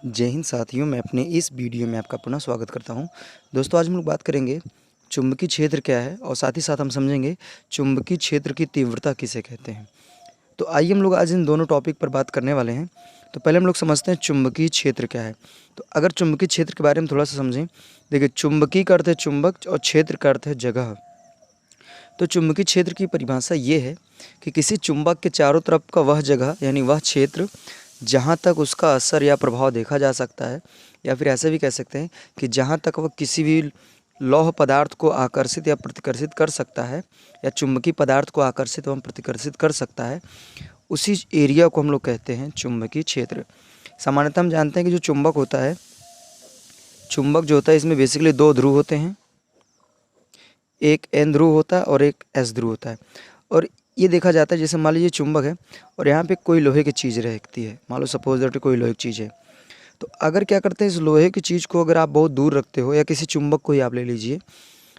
जय हिंद साथियों, मैं अपने इस वीडियो में आपका पुनः स्वागत करता हूं। दोस्तों, आज हम लोग बात करेंगे चुंबकीय क्षेत्र क्या है और साथ ही साथ हम समझेंगे चुंबकीय क्षेत्र की तीव्रता किसे कहते हैं। तो आइए हम लोग आज इन दोनों टॉपिक पर बात करने वाले हैं। तो पहले हम लोग समझते हैं चुंबकीय क्षेत्र क्या है। तो अगर चुंबकीय क्षेत्र के बारे में थोड़ा सा समझें, देखिए चुंबकीय का अर्थ है चुंबक और क्षेत्र का अर्थ है जगह। तो चुंबकीय क्षेत्र की परिभाषा ये है कि किसी चुंबक के चारों तरफ का वह जगह यानी वह क्षेत्र जहाँ तक उसका असर या प्रभाव देखा जा सकता है, या फिर ऐसे भी कह सकते हैं कि जहाँ तक वह किसी भी लौह पदार्थ को आकर्षित या प्रतिकर्षित कर सकता है, या चुंबकीय पदार्थ को आकर्षित एवं प्रतिकर्षित कर सकता है, उसी एरिया को हम लोग कहते हैं चुंबकीय क्षेत्र। सामान्यतः हम जानते हैं कि जो चुंबक होता है, चुंबक जो होता है इसमें बेसिकली दो ध्रुव होते हैं, एक एन ध्रुव होता है और एक एस ध्रुव होता है। और ये देखा जाता है, जैसे मान लीजिए चुंबक है और यहाँ पे कोई लोहे की चीज़ रहती है, मान लो सपोज दैट कोई लोहे की चीज़ है। तो अगर क्या करते हैं, इस लोहे की चीज़ को अगर आप बहुत दूर रखते हो, या किसी चुंबक को ही आप ले लीजिए,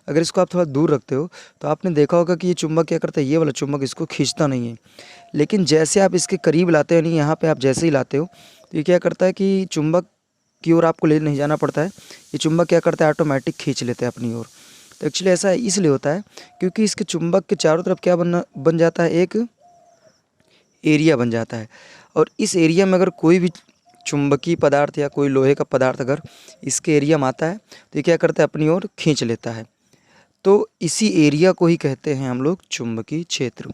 अगर इसको आप थोड़ा दूर रखते हो तो आपने देखा होगा कि ये चुंबक क्या करता है, ये वाला चुंबक इसको खींचता नहीं है। लेकिन जैसे आप इसके करीब लाते हो, यानी यहाँ पर आप जैसे ही लाते हो, तो ये क्या करता है कि चुंबक की ओर आपको ले नहीं जाना पड़ता है, ये चुंबक क्या करता है, ऑटोमेटिक खींच लेते हैं अपनी ओर। तो एक्चुअली ऐसा इसलिए होता है क्योंकि इसके चुंबक के चारों तरफ क्या बन जाता है, एक एरिया बन जाता है। और इस एरिया में अगर कोई भी चुंबकीय पदार्थ या कोई लोहे का पदार्थ अगर इसके एरिया में आता है तो ये क्या करता है, अपनी ओर खींच लेता है। तो इसी एरिया को ही कहते हैं हम लोग चुंबकीय क्षेत्र।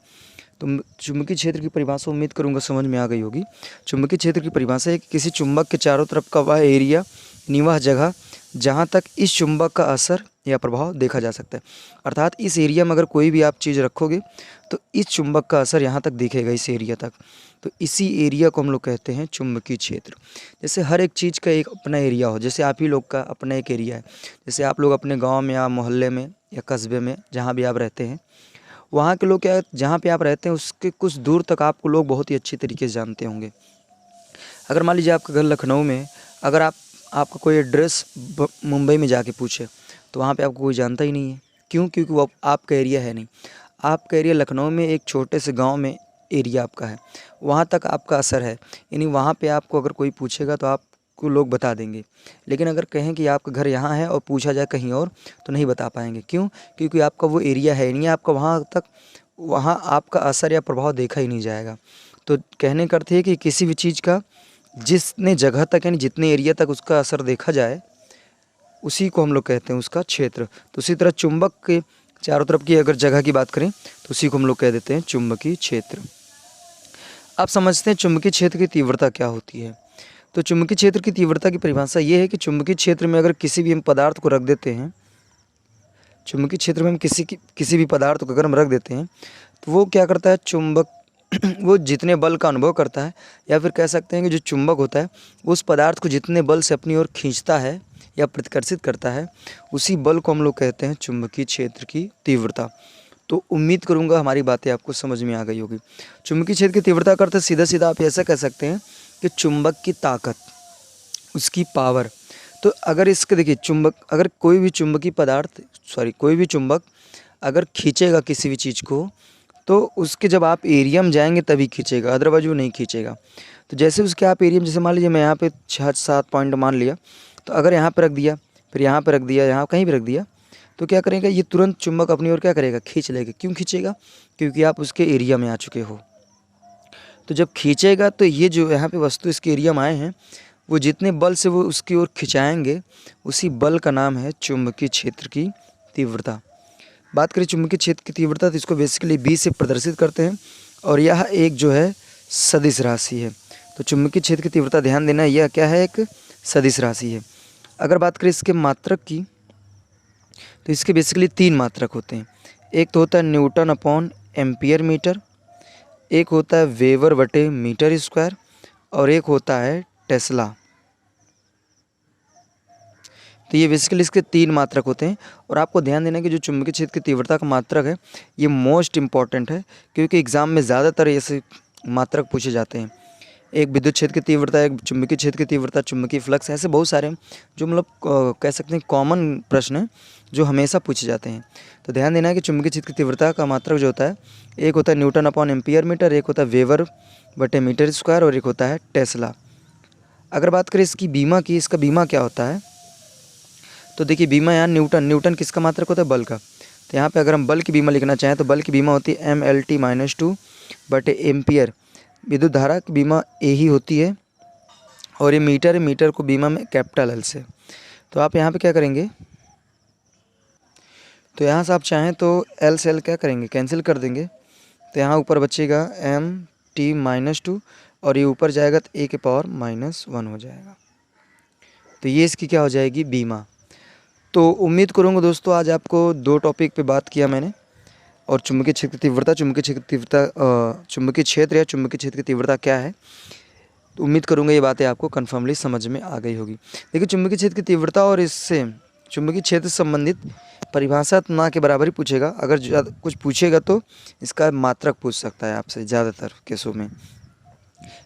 तो चुंबकीय क्षेत्र की परिभाषा उम्मीद करूंगा समझ में आ गई होगी। चुंबकीय क्षेत्र की परिभाषा है कि किसी चुंबक के चारों तरफ का वह एरिया यानी वह जगह जहाँ तक इस चुंबक का असर या प्रभाव देखा जा सकता है। अर्थात इस एरिया में अगर कोई भी आप चीज़ रखोगे तो इस चुंबक का असर यहाँ तक दिखेगा, इस एरिया तक। तो इसी एरिया को हम लोग कहते हैं चुंबकीय क्षेत्र। जैसे हर एक चीज़ का एक अपना एरिया हो, जैसे आप ही लोग का अपना एक एरिया है। जैसे आप लोग अपने गाँव में या मोहल्ले में या कस्बे में जहाँ भी आप रहते हैं, वहाँ के लोग क्या, जहाँ पे आप रहते हैं उसके कुछ दूर तक आपको लोग बहुत ही अच्छी तरीके से जानते होंगे। अगर मान लीजिए आपका घर लखनऊ में, अगर आपका कोई एड्रेस मुंबई में जाके पूछे तो वहाँ पे आपको कोई जानता ही नहीं है। क्यों? क्योंकि वो आपका एरिया है नहीं। आपका एरिया लखनऊ में एक छोटे से गांव में एरिया आपका है, वहाँ तक आपका असर है, यानी वहाँ पे आपको अगर कोई पूछेगा तो आपको लोग बता देंगे। लेकिन अगर कहें कि आपका घर यहाँ है और पूछा जाए कहीं और, तो नहीं बता पाएंगे। क्यों? क्योंकि आपका वो एरिया है नहीं, आपका वहाँ तक, वहाँ आपका असर या प्रभाव देखा ही नहीं जाएगा। तो कहने का अर्थ है कि किसी भी चीज़ का जितने जगह तक यानी जितने एरिया तक उसका असर देखा जाए, उसी को हम लोग कहते हैं उसका क्षेत्र। तो उसी तरह चुंबक के चारों तरफ की अगर जगह की बात करें तो उसी को हम लोग कह देते हैं चुंबकीय क्षेत्र। आप समझते हैं चुंबकीय क्षेत्र की तीव्रता क्या होती है। तो चुंबकीय क्षेत्र की तीव्रता की परिभाषा ये है कि चुंबकीय क्षेत्र में अगर किसी भी हम पदार्थ को रख देते हैं, चुंबकीय क्षेत्र में हम किसी भी पदार्थ को अगर हम रख देते हैं तो वो क्या करता है, चुंबक वो जितने बल का अनुभव करता है, या फिर कह सकते हैं कि जो चुंबक होता है उस पदार्थ को जितने बल से अपनी ओर खींचता है या प्रतिकर्षित करता है, उसी बल को हम लोग कहते हैं चुंबकीय क्षेत्र की तीव्रता। तो उम्मीद करूंगा हमारी बातें आपको समझ में आ गई होगी। चुंबकीय क्षेत्र की तीव्रता का अर्थ सीधा सीधा आप ऐसा कह सकते हैं कि चुंबक की ताकत, उसकी पावर। तो अगर इसके देखिए, चुंबक अगर कोई भी चुंबकीय पदार्थ कोई भी चुंबक अगर खींचेगा किसी भी चीज़ को, तो उसके जब आप एरिया में जाएंगे तभी खींचेगा, अदरवाइज वो नहीं खींचेगा। तो जैसे उसके आप एरिया में, जैसे मान लीजिए मैं यहाँ पे 6-7 पॉइंट मान लिया, तो अगर यहाँ पे रख दिया, फिर यहाँ पे रख दिया, यहाँ कहीं भी रख दिया, तो क्या करेगा, ये तुरंत चुंबक अपनी ओर क्या करेगा, खींच लेगा। क्यों खींचेगा? क्योंकि आप उसके एरिया में आ चुके हो। तो जब खींचेगा तो ये जो यहाँ पे वस्तु इसके एरिया में आए हैं, वो जितने बल से वो उसकी ओर खिंचाएंगे, उसी बल का नाम है चुंबकीय क्षेत्र की तीव्रता। बात करें चुंबकीय क्षेत्र की तीव्रता, तो इसको बेसिकली बी से प्रदर्शित करते हैं, और यह एक जो है सदिश राशि है। तो चुंबकीय क्षेत्र की तीव्रता, ध्यान देना, यह क्या है, एक सदिश राशि है। अगर बात करें इसके मात्रक की, तो इसके बेसिकली 3 मात्रक होते हैं। एक तो होता है न्यूटन अपॉन एम्पियर मीटर, एक होता है वेबर बटे मीटर स्क्वायर, और एक होता है टेस्ला। तो ये बेसिकली इसके 3 मात्रक होते हैं। और आपको ध्यान देना कि जो चुंबकीय क्षेत्र की तीव्रता का मात्रक है, ये मोस्ट इम्पॉर्टेंट है, क्योंकि एग्ज़ाम में ज़्यादातर ऐसे मात्रक पूछे जाते हैं। एक विद्युत क्षेत्र की तीव्रता, एक चुंबकीय क्षेत्र की तीव्रता, चुंबकीय फ्लक्स, ऐसे बहुत सारे जो मतलब कह सकते हैं कॉमन प्रश्न हैं जो हमेशा पूछे जाते हैं। तो ध्यान देना है कि चुंबकीय क्षेत्र की तीव्रता का मात्रक जो होता है, एक होता है न्यूटन अपॉन एम्पियर मीटर, एक होता है वेबर बटे मीटर स्क्वायर, और एक होता है टेस्ला। अगर बात करें इसकी बीमा की, इसका बीमा क्या होता है, तो देखिए बीमा यहाँ न्यूटन किसका मात्रक होता है, बल का। तो यहाँ पे अगर हम बल की बीमा लिखना चाहें तो बल की बीमा होती है MLT-2 बटे एम्पियर। विद्युत धारा की बीमा ए ही होती है, और ये मीटर को बीमा में कैपिटल एल से। तो आप यहाँ पे क्या करेंगे, तो यहाँ से आप चाहें तो एल से एल क्या करेंगे, कैंसिल कर देंगे। तो यहाँ ऊपर बचेगा MT-2 और ये ऊपर जाएगा तो A के पावर -1 हो जाएगा। तो ये इसकी क्या हो जाएगी, बीमा। तो उम्मीद करूँगा दोस्तों आज आपको 2 टॉपिक पे बात किया मैंने, और चुंबकीय क्षेत्र की तीव्रता, चुंबकीय क्षेत्र या चुंबकीय क्षेत्र की तीव्रता क्या है। तो उम्मीद करूँगा ये बातें आपको कन्फर्मली समझ में आ गई होगी। देखिए चुंबकीय क्षेत्र की तीव्रता और इससे चुंबकीय क्षेत्र से संबंधित परिभाषा ना के बराबर ही पूछेगा। अगर ज़्यादा कुछ पूछेगा तो इसका मात्रक पूछ सकता है आपसे ज़्यादातर केसों में,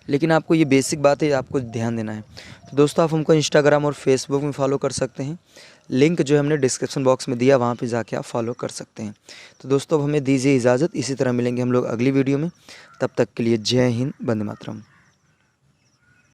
लेकिन आपको ये बेसिक बातें आपको ध्यान देना है। तो दोस्तों आप हमको इंस्टाग्राम और फेसबुक में फॉलो कर सकते हैं, लिंक जो है हमने डिस्क्रिप्शन बॉक्स में दिया, वहाँ पे जाके आप फॉलो कर सकते हैं। तो दोस्तों अब हमें दीजिए इजाज़त, इसी तरह मिलेंगे हम लोग अगली वीडियो में। तब तक के लिए जय हिंद, वंदे मातरम।